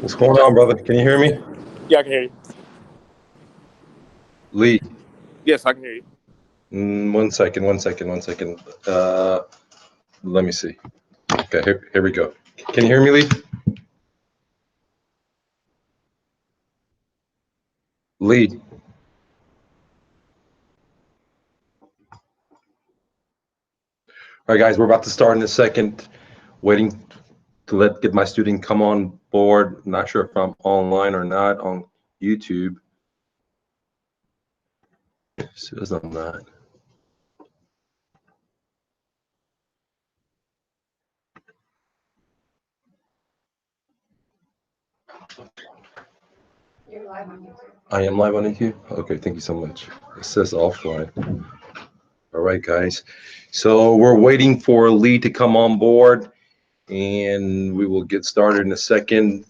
What's going on, brother? Can you hear me? Yeah, I can hear you. Lee, Yes, I can hear you. 1 second, 1 second, 1 second. Let me see. Okay, here we go. Can you hear me, Lee? Lee. All right, guys, we're about to start in a second. Waiting to get my student come on board. Not sure if I'm online or not on YouTube. Says I'm not. You're live on YouTube. I am live on YouTube? Okay, thank you so much. It says offline. All right, guys. So we're waiting for Lee to come on board, and we will get started in a second.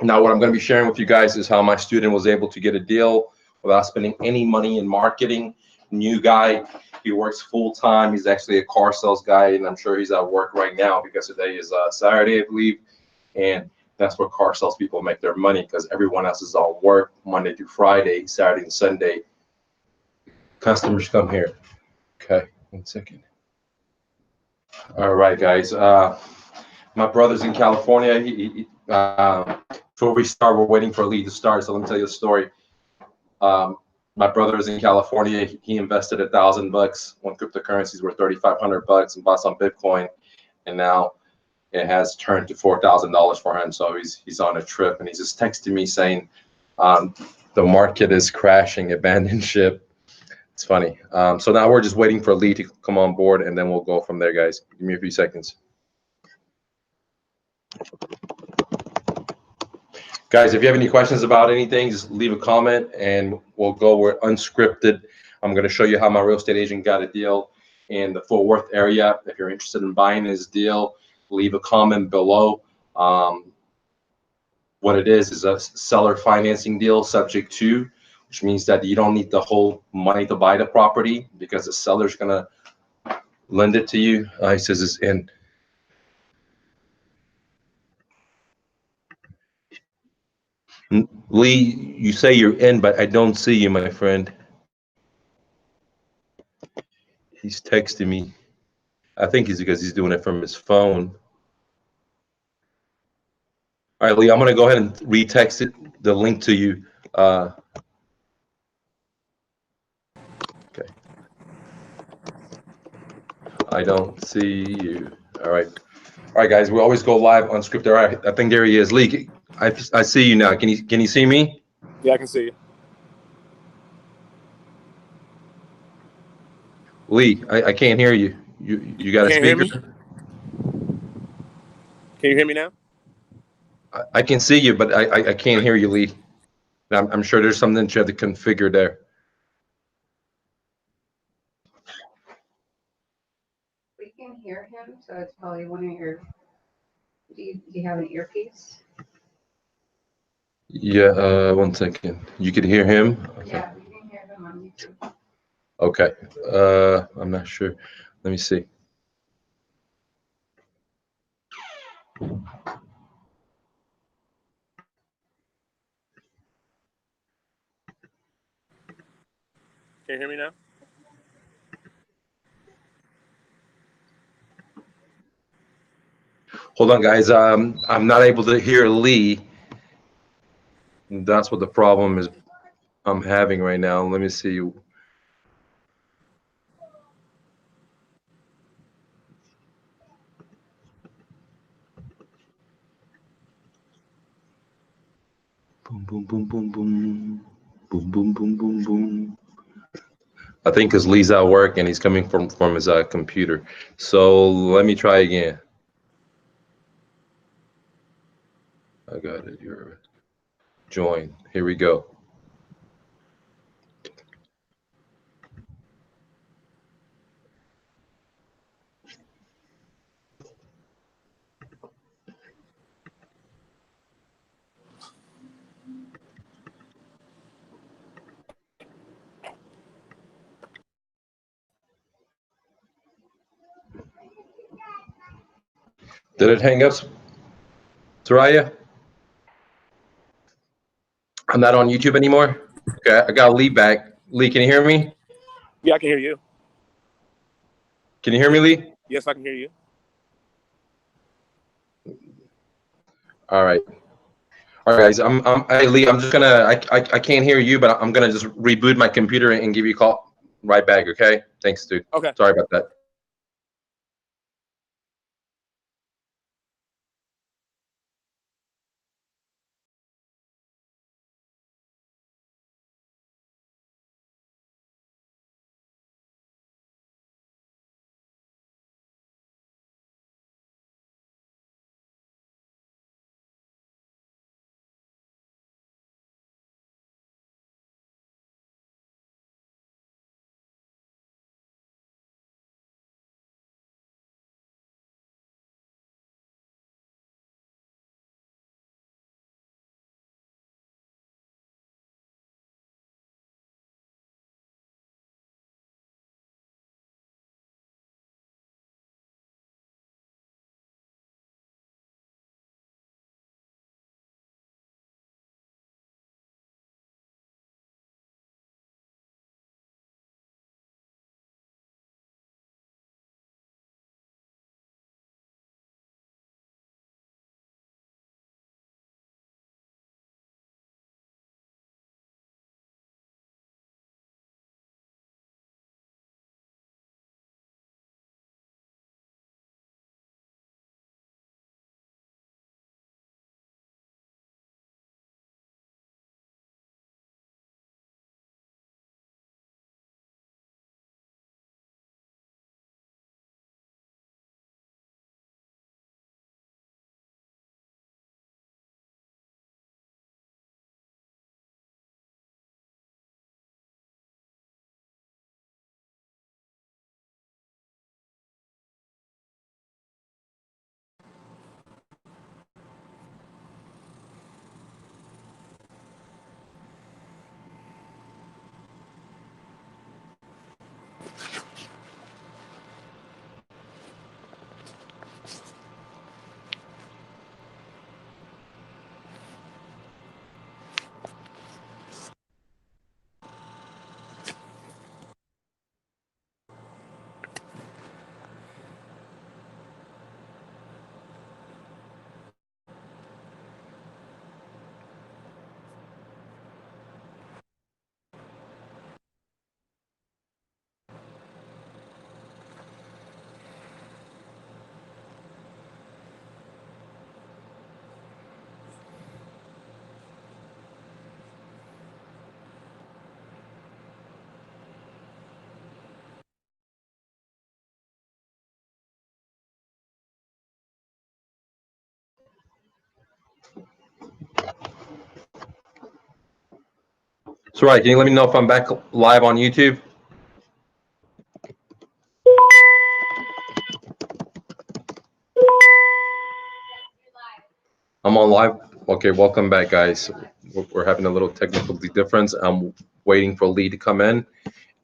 Now, what I'm going to be sharing with you guys is how my student was able to get a deal without spending any money in marketing. New guy, he works full time. He's actually a car sales guy, and I'm sure he's at work right now because today is Saturday, I believe. And that's where car sales people make their money because everyone else is on work Monday through Friday, Saturday and Sunday. Customers come here. Okay, 1 second. All right, guys. My brother's in California. Before we start, we're waiting for Lee to start. So let me tell you a story. My brother is in California. He invested $1,000 on cryptocurrencies worth $3,500 and bought some Bitcoin, and now it has turned to $4,000 for him. So he's on a trip, and he's just texting me saying the market is crashing, abandon ship. It's funny. So now we're just waiting for Lee to come on board, and then we'll go from there, guys. Give me a few seconds. Guys, if you have any questions about anything, just leave a comment and we'll go. We're unscripted. I'm going to show you how my real estate agent got a deal in the Fort Worth area. If you're interested in buying this deal, leave a comment below. What it is a seller financing deal subject to, which means that you don't need the whole money to buy the property because the seller's going to lend it to you. He says it's in. Lee, you say you're in, but I don't see you, my friend. He's texting me. I think it's because he's doing it from his phone. All right, Lee, I'm going to go ahead and retext it, the link to you. Okay. I don't see you. All right. All right, guys, we always go live unscripted. All right, I think there he is. Lee, I see you now. Can you see me? Yeah, I can see you. Lee, I can't hear you. You got a Can't hear speaker? me? Can you hear me now? I can see you, but I can't hear you, Lee. I'm sure there's something that you have to configure there. We can hear him, so it's probably one of your. Do you have an earpiece? Yeah, 1 second. You could hear him? Okay. Yeah, we can hear him on YouTube. Okay. I'm not sure. Let me see. Can you hear me now? Hold on, guys. I'm not able to hear Lee. That's what the problem is I'm having right now. Let me see. Boom, boom, boom, boom, boom. Boom, boom, boom, boom, boom. I think because Lee's at work and he's coming from his computer. So let me try again. I got it. You're join. Here we go. Did it hang up, Soraya? I'm not on YouTube anymore. Okay, I got Lee back. Lee, can you hear me? Yeah, I can hear you. Can you hear me, Lee? Yes, I can hear you. All right. All right, guys. Hey, Lee. I'm just gonna. I can't hear you, but I'm gonna just reboot my computer and give you a call right back. Okay. Thanks, dude. Okay. Sorry about that. So, right. Can you let me know if I'm back live on YouTube? I'm on live. Okay, welcome back, guys. We're having a little technical difference. I'm waiting for Lee to come in,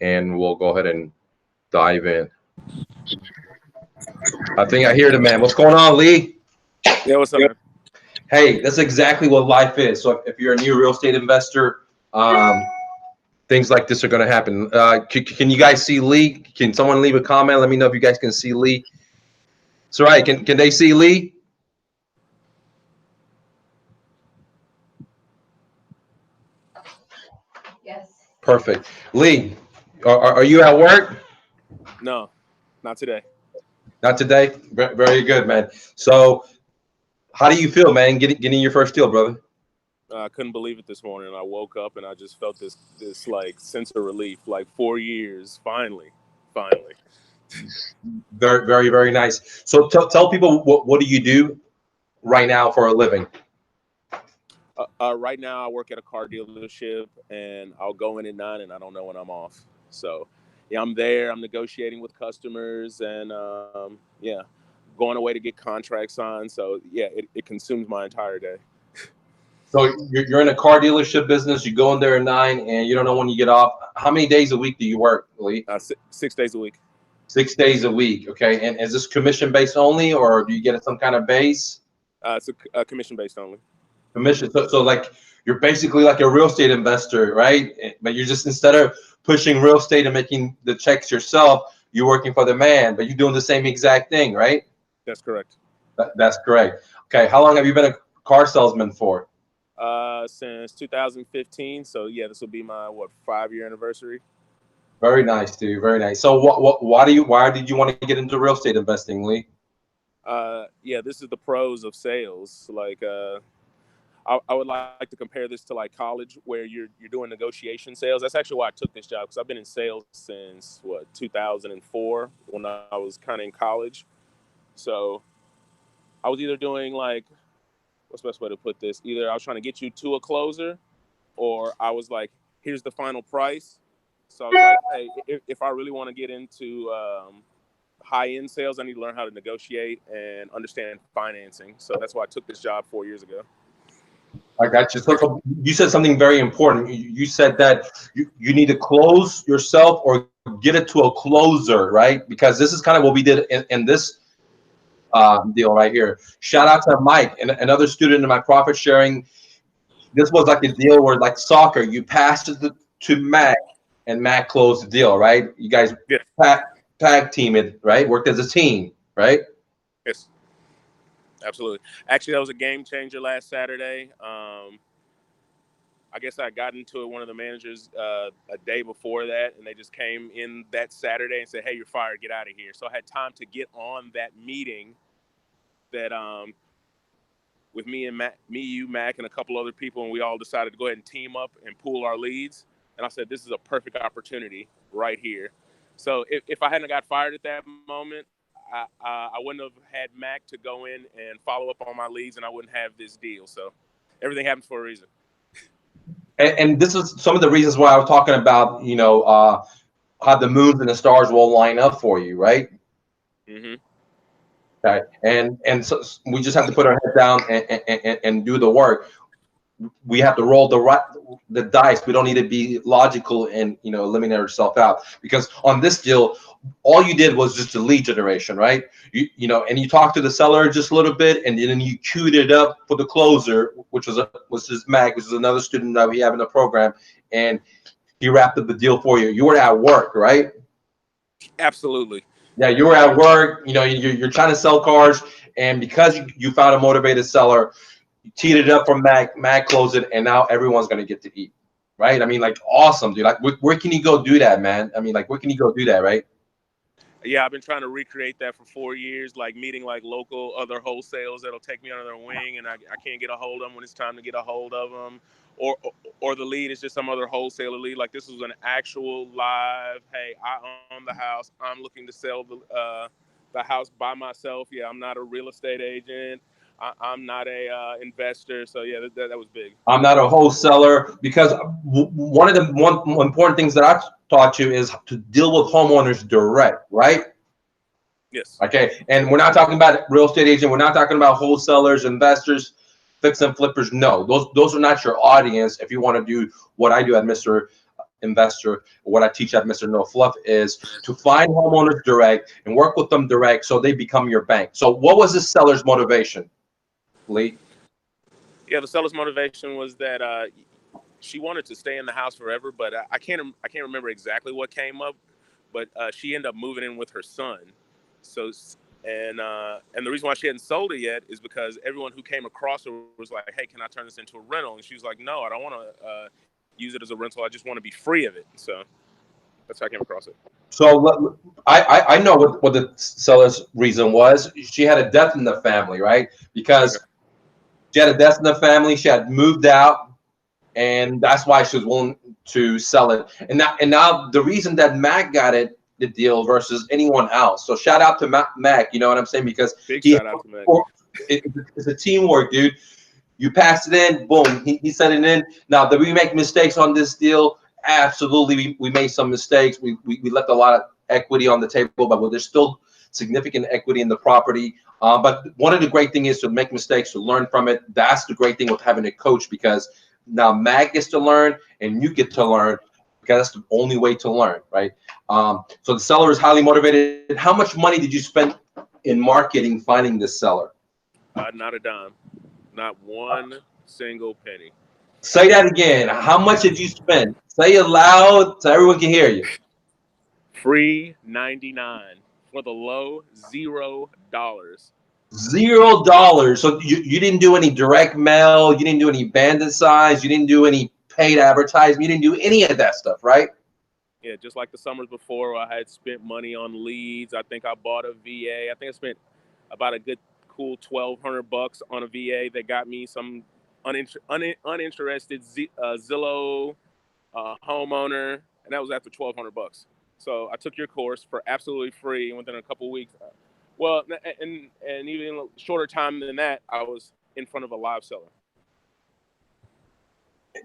and we'll go ahead and dive in. I think I hear the man. What's going on, Lee? Yeah, what's up, man? Hey, that's exactly what life is. So if you're a new real estate investor, things like this are going to happen. Can you guys see Lee? Can someone leave a comment? Let me know if you guys can see Lee. So, right, can they see Lee? Yes. Perfect. Lee, are you at work? No, not today. Not today. Very good, man. So, how do you feel, man? Getting your first deal, brother. I couldn't believe it this morning. I woke up and I just felt this like sense of relief. Like 4 years, finally. Very nice. So, tell people what do you do right now for a living? Right now, I work at a car dealership, and I'll go in at 9, and I don't know when I'm off. So, yeah, I'm there. I'm negotiating with customers, and yeah, going away to get contracts signed. So, yeah, it consumes my entire day. So you're in a car dealership business. You go in there at 9, and you don't know when you get off. How many days a week do you work, Lee? 6 days a week. 6 days a week. Okay. And is this commission based only, or do you get some kind of base? It's a commission based only. Commission. So like you're basically like a real estate investor, right? But you're just, instead of pushing real estate and making the checks yourself, you're working for the man, but you're doing the same exact thing, right? That's correct. That's correct. Okay, how long have you been a car salesman for? Since 2015. So yeah, this will be my 5-year anniversary. Very nice, dude. Very nice. So why did you want to get into real estate investing, Lee? Yeah, this is the pros of sales. Like I would like to compare this to like college, where you're doing negotiation sales. That's actually why I took this job, because I've been in sales since 2004, when I was kind of in college. So I was either doing, like, what's the best way to put this? Either I was trying to get you to a closer, or I was like, here's the final price. So I was like, hey, if I really want to get into high-end sales, I need to learn how to negotiate and understand financing. So that's why I took this job 4 years ago. I got you. So you said something very important. You said that you need to close yourself or get it to a closer, right? Because this is kind of what we did in this deal right here. Shout out to Mike, and another student in my profit sharing. This was like a deal where, like soccer, you passed it to Mac, and Mac closed the deal, right? You guys tag team it, right? Worked as a team, right? Yes, absolutely. Actually, that was a game changer last Saturday. I guess I got into it, one of the managers, a day before that, and they just came in that Saturday and said, hey, you're fired, get out of here. So I had time to get on that meeting that with me and you, Mac, and a couple other people, and we all decided to go ahead and team up and pool our leads. And I said, this is a perfect opportunity right here. So if I hadn't got fired at that moment, I wouldn't have had Mac to go in and follow up on my leads, and I wouldn't have this deal. So everything happens for a reason. And this is some of the reasons why I was talking about, how the moons and the stars will line up for you, right? Mm-hmm. Okay. And so we just have to put our head down and do the work. We have to roll the dice. We don't need to be logical and eliminate ourselves out, because on this deal, all you did was just a lead generation, right? And you talked to the seller just a little bit, and then you queued it up for the closer, which was Mac, which is another student that we have in the program, and he wrapped up the deal for you. You were at work, right? Absolutely. Yeah, you were at work. You're trying to sell cars, and because you found a motivated seller, you teed it up for Mac. Mac closed it, and now everyone's gonna get to eat, right? I mean, like, awesome, dude. Like, where can you go do that, man? I mean, like, where can you go do that, right? Yeah, I've been trying to recreate that for 4 years, like meeting like local other wholesales that'll take me under their wing, and I can't get a hold of them when it's time to get a hold of them, or the lead is just some other wholesaler lead. Like, this was an actual live, hey, I own the house, I'm looking to sell the house by myself. Yeah, I'm not a real estate agent. I'm not a investor. So yeah, that was big. I'm not a wholesaler, because one of the one important things that I taught you is to deal with homeowners direct, right? Yes. Okay, and we're not talking about real estate agent. We're not talking about wholesalers, investors, fix and flippers. No, those are not your audience. If you want to do what I do at Mr. Investor, what I teach at Mr. No Fluff, is to find homeowners direct and work with them direct, so they become your bank. So what was this seller's motivation, Lee? Yeah, the seller's motivation was that she wanted to stay in the house forever, but I can't remember exactly what came up, but she ended up moving in with her son. So and the reason why she hadn't sold it yet is because everyone who came across her was like, hey, can I turn this into a rental? And she was like, no, I don't want to use it as a rental. I just want to be free of it. So that's how I came across it. So I know what the seller's reason was. She had a death in the family, right? Because she had a death in the family. She had moved out, and that's why she was willing to sell it. And now the reason that Mac got the deal versus anyone else. So shout out to Mac. You know what I'm saying? Because big shout out to Mac. It's a teamwork, dude. You passed it in, boom, he sent it in. Now, did we make mistakes on this deal? Absolutely, we made some mistakes. We left a lot of equity on the table, but there's still significant equity in the property. But one of the great things is to make mistakes, to learn from it. That's the great thing with having a coach, because now Mac gets to learn and you get to learn, because that's the only way to learn, right? So the seller is highly motivated. How much money did you spend in marketing finding this seller? Not a dime. Not one single penny. Say that again. How much did you spend? Say it loud so everyone can hear you. Free 99 for the low $0. $0. So you didn't do any direct mail. You didn't do any bandit signs. You didn't do any paid advertising. You didn't do any of that stuff, right? Yeah, just like the summers before, I had spent money on leads. I think I bought a VA. I think I spent about a good, cool $1,200 on a VA that got me some uninterested Zillow homeowner, and that was after $1,200. So I took your course for absolutely free, and within a couple of weeks, well, and even a shorter time than that, I was in front of a live seller.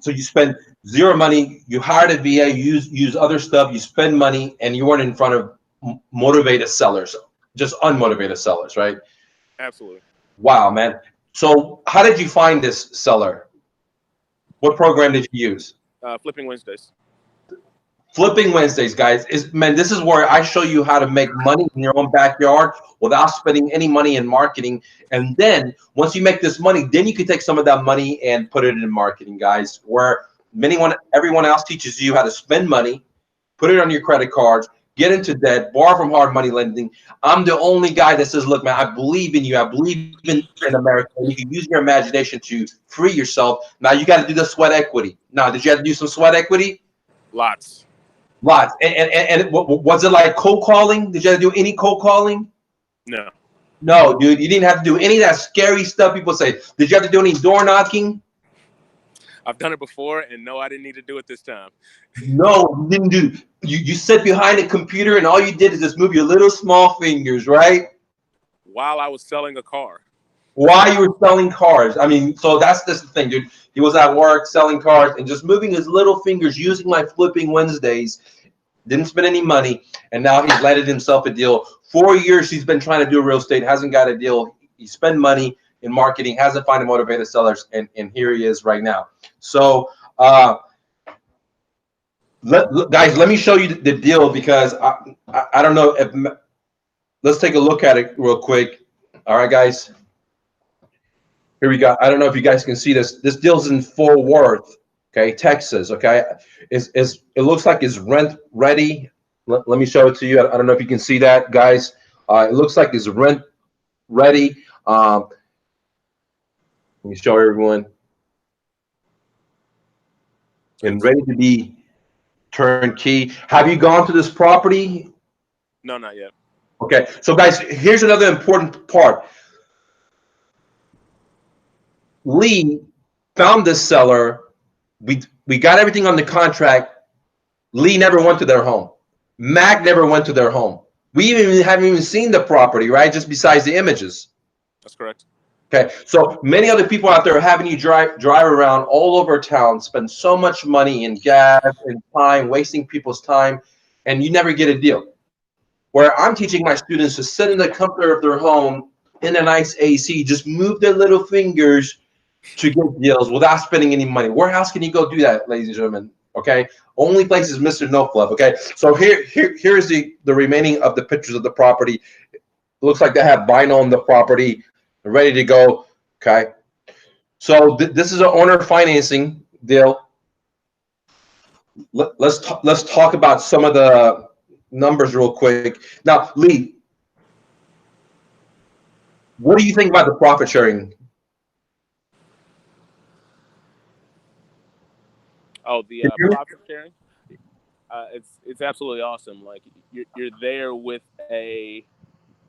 So you spend zero money. You hired a VA. You use other stuff. You spend money, and you weren't in front of motivated sellers, just unmotivated sellers, right? Absolutely. Wow, man. So how did you find this seller? What program did you use? Flipping Wednesdays. Flipping Wednesdays, guys, man, this is where I show you how to make money in your own backyard without spending any money in marketing. And then once you make this money, then you can take some of that money and put it in marketing, guys, where everyone else teaches you how to spend money, put it on your credit cards, get into debt, borrow from hard money lending. I'm the only guy that says, look, man, I believe in you. I believe in America. You can use your imagination to free yourself. Now you got to do the sweat equity. Now, did you have to do some sweat equity? Lots. Lots. And was it like cold calling? Did you have to do any cold calling? No. No, dude. You didn't have to do any of that scary stuff people say. Did you have to do any door knocking? I've done it before, and no, I didn't need to do it this time. No, you didn't do. You sit behind a computer, and all you did is just move your little small fingers, right? While I was selling a car. While you were selling cars. I mean, so that's the thing, dude. He was at work selling cars and just moving his little fingers using my Flipping Wednesdays. Didn't spend any money, and now he's landed himself a deal. 4 years he's been trying to do real estate, hasn't got a deal. He spent money in marketing, hasn't found motivated sellers, and here he is right now. So, guys, let me show you the deal because I don't know if. Let's take a look at it real quick. All right, guys. Here we go. I don't know if you guys can see this. This deal's in Fort Worth, okay, Texas. Okay, it looks like it's rent ready. Let me show it to you. I don't know if you can see that, guys. It looks like it's rent ready. Let me show everyone. And ready to be turnkey. Have you gone to this property? No, not yet. Okay, so guys, here's another important part. Lee found this seller. We got everything on the contract. Lee never went to their home. Mac never went to their home. We haven't even seen the property, right? Just besides the images. That's correct. Okay, so many other people out there are having you drive around all over town, spend so much money in gas and time, wasting people's time, and you never get a deal. Where I'm teaching my students to sit in the comfort of their home in a nice AC, just move their little fingers to get deals without spending any money. Where else can you go do that, ladies and gentlemen? Okay, only place is Mr. No Fluff. Okay, so here's the remaining of the pictures of the property. It looks like they have vinyl on the property, ready to go. Okay, so this is an owner financing deal. Let's talk about some of the numbers real quick. Now, Lee, what do you think about the profit sharing? Oh, the profit sharing. It's absolutely awesome. Like you're there with a,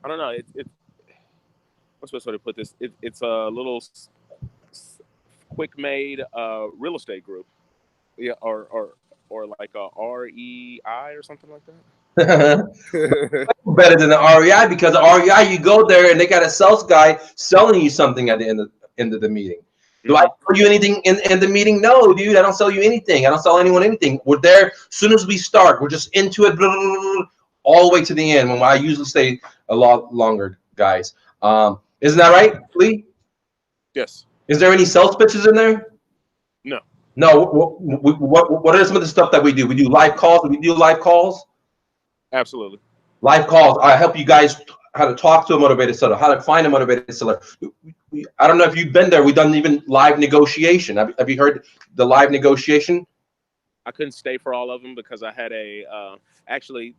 I don't know. It's what's the best way to put this? It's a little quick made real estate group, yeah, or like a REI or something like that. Better than the REI, because the REI, you go there and they got a sales guy selling you something at the end of the meeting. Do I sell you anything in the meeting? No, dude, I don't sell you anything. I don't sell anyone anything. We're there as soon as we start. We're just into it, blah, blah, blah, all the way to the end, when I usually stay a lot longer, guys. Isn't that right, Lee? Yes. Is there any sales pitches in there? No. No. What are some of the stuff that we do? We do live calls. We do live calls. Absolutely. Live calls. I help you guys how to talk to a motivated seller, how to find a motivated seller. I don't know if you've been there. We've done even live negotiation. Have you heard the live negotiation? I couldn't stay for all of them because I had actually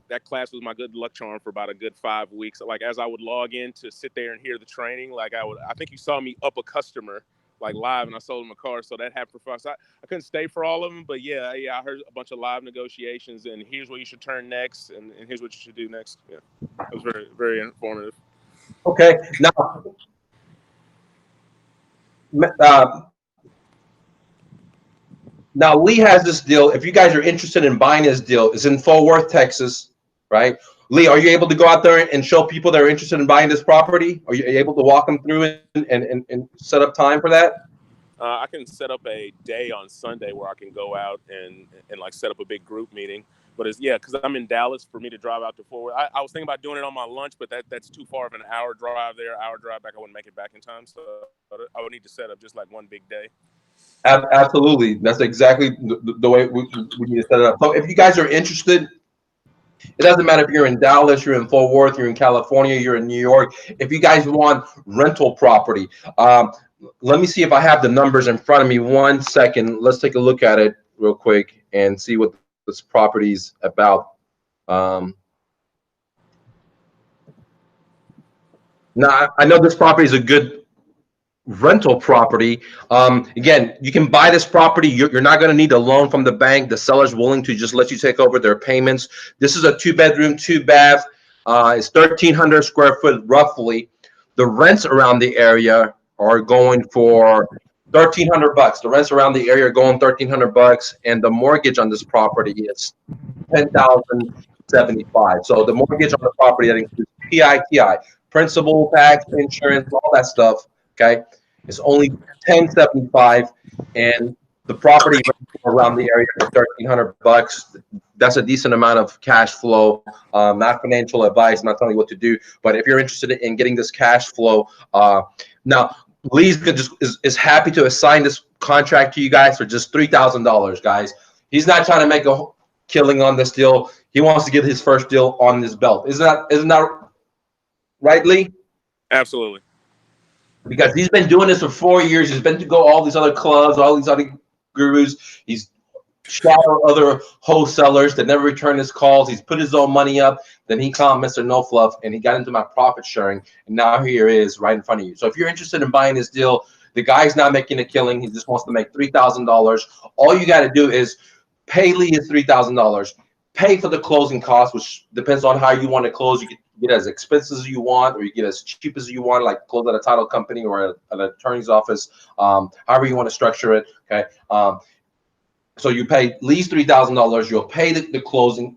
that class was my good luck charm for about a good 5 weeks. Like as I would log in to sit there and hear the training, like I think you saw me up a customer like live, and I sold him a car. So that happened for us. I couldn't stay for all of them, but yeah, I heard a bunch of live negotiations, and here's what you should turn next, and here's what you should do next. Yeah, it was very, very informative. Okay, now Lee has this deal. If you guys are interested in buying this deal, it's in Fort Worth, Texas, right? Lee, are you able to go out there and show people that are interested in buying this property? Are you able to walk them through it and set up time for that? I can set up a day on Sunday where I can go out and like set up a big group meeting. But it's because I'm in Dallas, for me to drive out to Fort Worth. I was thinking about doing it on my lunch, but that's too far of an hour drive there, hour drive back. I wouldn't make it back in time, so I would need to set up just like one big day. Absolutely, that's exactly the way we need to set it up. So if you guys are interested, it doesn't matter if you're in Dallas, you're in Fort Worth, you're in California, you're in New York. If you guys want rental property, let me see if I have the numbers in front of me. 1 second. Let's take a look at it real quick and see what this property's about. Now, I know this property is a good rental property. Again, you can buy this property. You're not going to need a loan from the bank. The seller's willing to just let you take over their payments. This is a 2-bedroom, 2-bath. It's 1,300 square foot roughly. The rents around the area are going for $1,300. The rents around the area are going $1,300, and the mortgage on this property is $10,075. So the mortgage on the property, that includes PITI, principal, tax, insurance, all that stuff. Okay, it's only $1,075, and the property around the area for $1,300. That's a decent amount of cash flow. Not financial advice, not telling you what to do, but if you're interested in getting this cash flow, now Lee's is happy to assign this contract to you guys for just $3,000, guys. He's not trying to make a killing on this deal. He wants to get his first deal on this belt. Isn't that right, Lee? Absolutely. Because he's been doing this for 4 years. He's been to go all these other clubs, all these other gurus. He's shadowed other wholesalers that never return his calls. He's put his own money up. Then he called Mr. No Fluff, and he got into my profit sharing. And now here he is right in front of you. So if you're interested in buying this deal, the guy's not making a killing. He just wants to make $3,000. All you got to do is pay Lee his $3,000. Pay for the closing costs, which depends on how you want to close. You can get as expensive as you want, or you get as cheap as you want, like close at a title company or an attorney's office, however you want to structure it. Okay. So you pay at least $3,000. You'll pay the closing,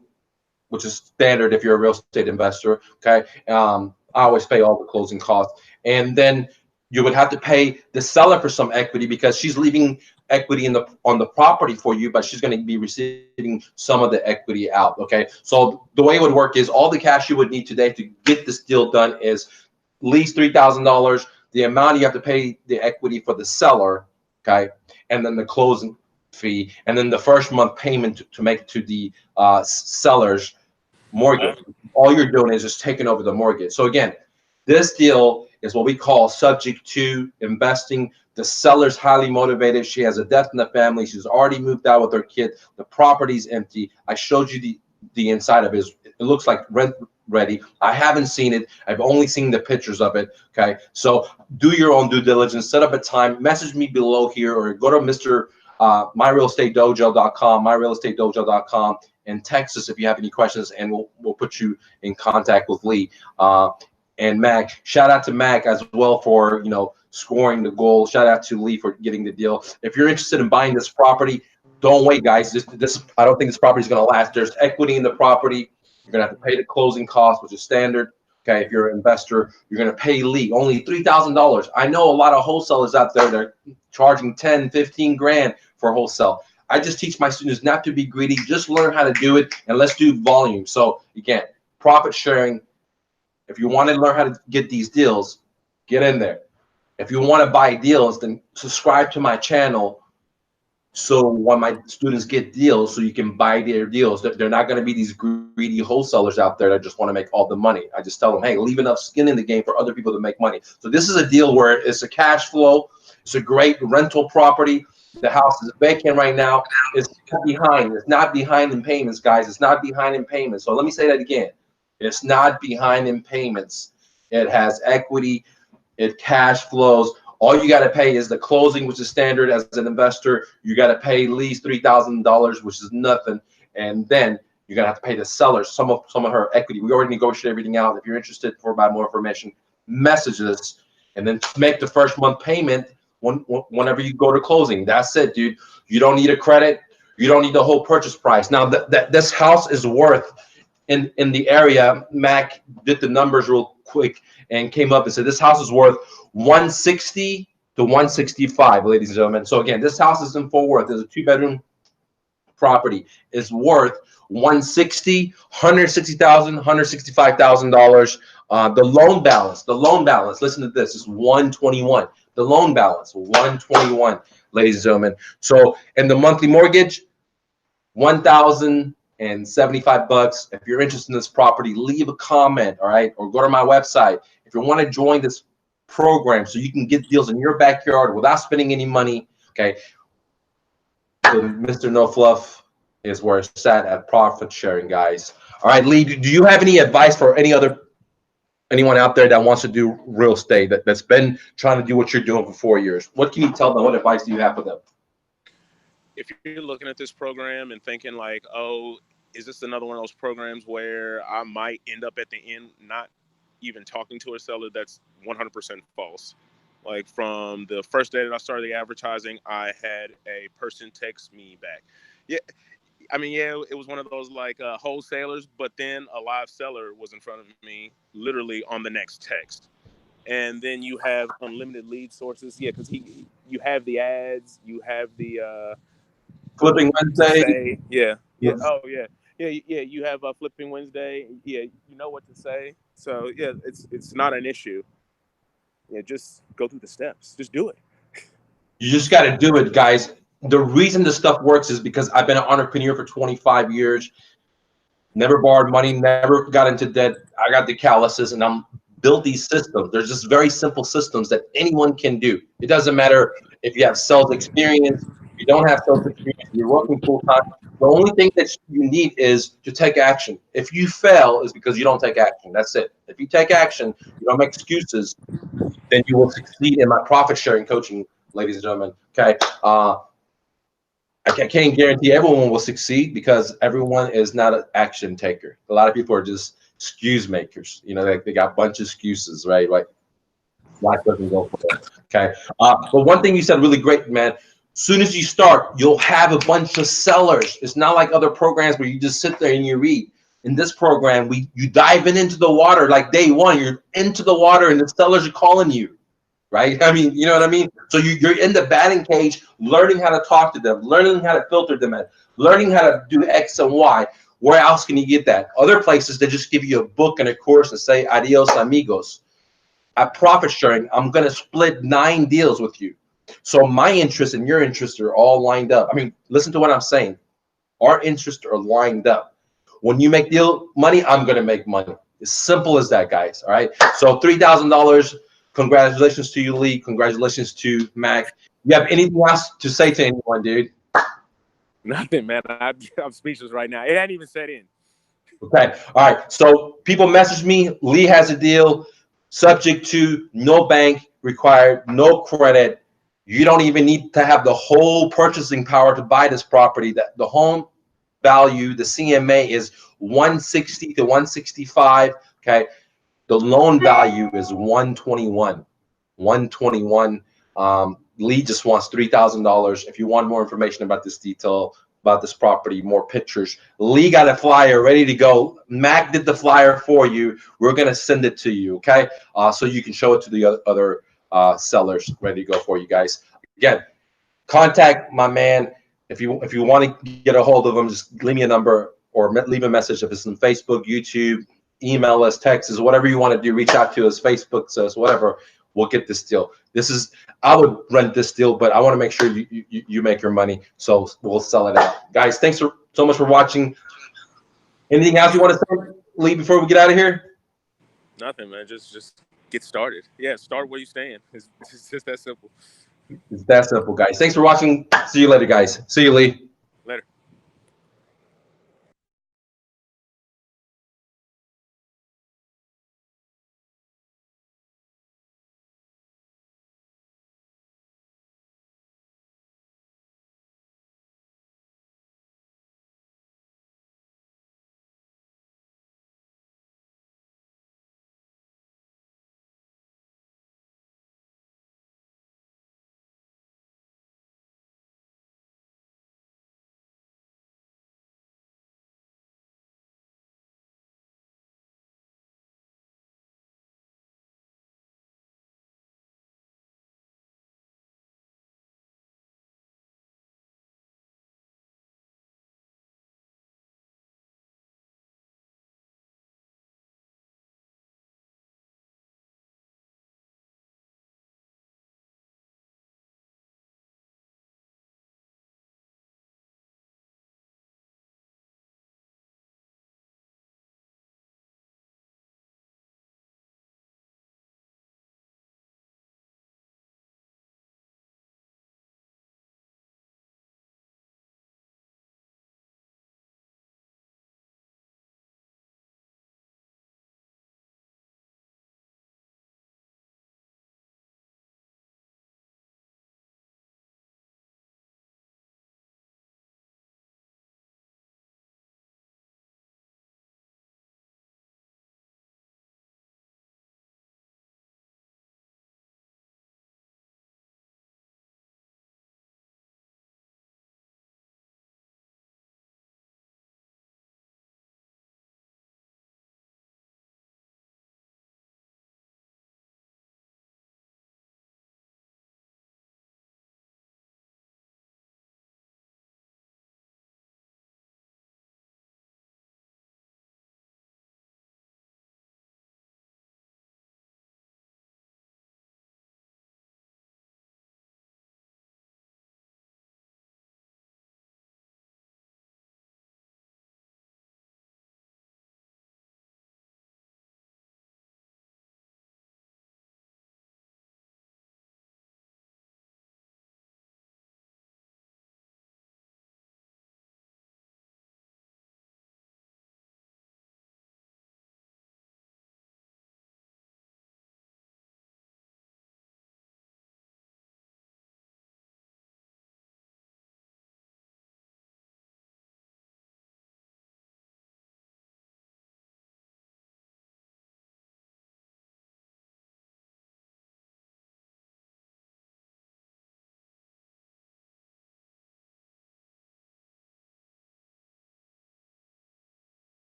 which is standard if you're a real estate investor. Okay. I always pay all the closing costs, and then you would have to pay the seller for some equity because she's leaving equity on the property for you, but she's going to be receiving some of the equity out. Okay, so the way it would work is all the cash you would need today to get this deal done is at least $3,000. The amount you have to pay the equity for the seller, okay, and then the closing fee, and then the first month payment to make to the seller's mortgage. All you're doing is just taking over the mortgage. So again, this deal is what we call subject to investing. The seller's highly motivated. She has a death in the family. She's already moved out with her kid. The property's empty. I showed you the inside of it. It looks like rent ready. I haven't seen it. I've only seen the pictures of it. Okay, so do your own due diligence. Set up a time. Message me below here, or go to myrealestatedojo.com, myrealestatedojo.com, and text us if you have any questions, and we'll put you in contact with Lee. And Mac, shout out to Mac as well for scoring the goal. Shout out to Lee for getting the deal. If you're interested in buying this property, don't wait, guys. This I don't think this property is going to last. There's equity in the property. You're going to have to pay the closing costs, which is standard. Okay, if you're an investor, you're going to pay Lee only $3,000. I know a lot of wholesalers out there that are charging 10, 15 grand for wholesale. I just teach my students not to be greedy. Just learn how to do it, and let's do volume. So again, profit sharing. If you want to learn how to get these deals, get in there. If you want to buy deals, then subscribe to my channel So when my students get deals, so you can buy their deals, they're not going to be these greedy wholesalers out there that just want to make all the money. I just tell them, hey, leave enough skin in the game for other people to make money. So this is a deal where it's a cash flow. It's a great rental property. The house is vacant right now. It's not behind. It's not behind in payments, guys. It's not behind in payments. So let me say that again. It's not behind in payments. It has equity. It cash flows. All you got to pay is the closing, which is standard as an investor. You got to pay at least $3,000, which is nothing, and then you're gonna have to pay the seller some of her equity. We already negotiated everything out. If you're interested for about more information, message us, and then make the first month payment whenever you go to closing. That's it, dude. You don't need a credit. You don't need the whole purchase price. Now this house is worth in the area. Mac did the numbers real quick and came up and said this house is worth 160 to 165, ladies and gentlemen. So again, this house is in Fort Worth. There's a 2-bedroom property. It's worth 160, 160,000, 165,000 dollars. The loan balance. Listen to this. It's 121. The loan balance 121, ladies and gentlemen. So and the monthly mortgage, $1,075. If you're interested in this property, leave a comment, all right, or go to my website. If you want to join this program so you can get deals in your backyard without spending any money, okay, so Mr. No Fluff is where it's at profit sharing, guys. All right, Lee, do you have any advice for anyone out there that wants to do real estate that's been trying to do what you're doing for 4 years? What can you tell them? What advice do you have for them? If you're looking at this program and thinking like, oh, is this another one of those programs where I might end up at the end not even talking to a seller, that's 100% false. Like from the first day that I started the advertising, I had a person text me back. Yeah, I mean, yeah, it was one of those like wholesalers, but then a live seller was in front of me literally on the next text. And then you have unlimited lead sources. Yeah, because you have the ads, you have the Flipping Wednesday. say. Yeah. Oh, yeah. Yeah. You have Flipping Wednesday. Yeah, you know what to say. So yeah, it's not an issue. Yeah, just go through the steps. Just do it. You just got to do it, guys. The reason this stuff works is because I've been an entrepreneur for 25 years. Never borrowed money, never got into debt. I got the calluses, and I'm built these systems. There's just very simple systems that anyone can do. It doesn't matter if you have sales experience, you don't have sales experience, you're working full time. The only thing that you need is to take action. If you fail, is because you don't take action. That's it. If you take action, you don't make excuses, then you will succeed in my profit sharing coaching, ladies and gentlemen. Okay. I can't guarantee everyone will succeed because everyone is not an action taker. A lot of people are just excuse makers. You know, they got a bunch of excuses, right? Like life doesn't go for them. Okay. But one thing you said really great, man. Soon as you start, you'll have a bunch of sellers. It's not like other programs where you just sit there and you read. In this program, you dive into the water like day one. You're into the water and the sellers are calling you. Right? I mean, you know what I mean? So you're in the batting cage, learning how to talk to them, learning how to filter them in, learning how to do X and Y. Where else can you get that? Other places, they just give you a book and a course and say, adios, amigos. At profit sharing, I'm going to split 9 deals with you. So my interests and your interests are all lined up. I mean, listen to what I'm saying. Our interests are lined up. When you make deal money, I'm going to make money. As simple as that, guys. All right. So $3,000. Congratulations to you, Lee. Congratulations to Mac. You have anything else to say to anyone, dude? Nothing, man. I'm speechless right now. It hadn't even set in. Okay. All right. So people message me. Lee has a deal subject to no bank required, no credit. You don't even need to have the whole purchasing power to buy this property. That the home value, the CMA is 160 to 165. Okay. The loan value is 121. 121. Lee just wants $3,000. If you want more information about this detail, about this property, more pictures, Lee got a flyer ready to go. Mac did the flyer for you. We're gonna send it to you, okay? So you can show it to the other sellers ready to go for you guys. Again, contact my man. If you want to get a hold of him, just leave me a number or leave a message. If it's on Facebook, YouTube, email us, text us, whatever you want to do. Reach out to us, Facebook us, whatever. we'll get this deal. I would rent this deal, but I want to make sure you make your money. So we'll sell it out. Guys, thanks so much for watching. Anything else you want to say, Lee, before we get out of here? Nothing, man. Just get started. Yeah, start where you stand. It's just that simple. It's that simple, guys. Thanks for watching. See you later, guys. See you, Lee.